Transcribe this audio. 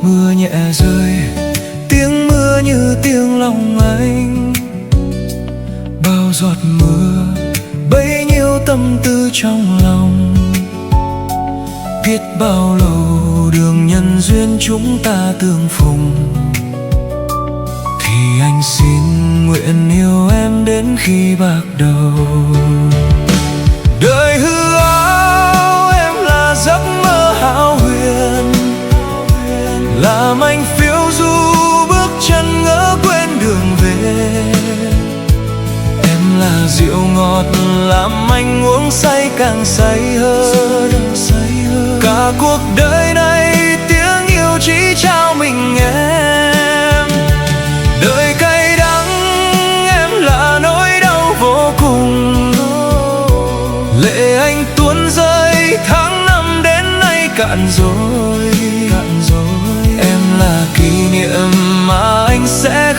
Mưa nhẹ rơi, tiếng mưa như tiếng lòng anh. Bao giọt mưa, bấy nhiêu tâm tư trong lòng. Biết bao lâu đường nhân duyên chúng ta tương phùng, thì anh xin nguyện yêu em đến khi bạc đầu. Đời hư áo em là giấc mơ hão huyền, làm anh phiêu du bước chân ngỡ quên đường về. Em là rượu ngọt làm anh uống say càng say hơn. Cả cuộc đời này tiếng yêu chỉ trao mình em. Đời cay đắng em là nỗi đau vô cùng, lệ anh tuôn rơi tháng năm đến nay cạn rồi. Em là kỷ niệm mà anh sẽ không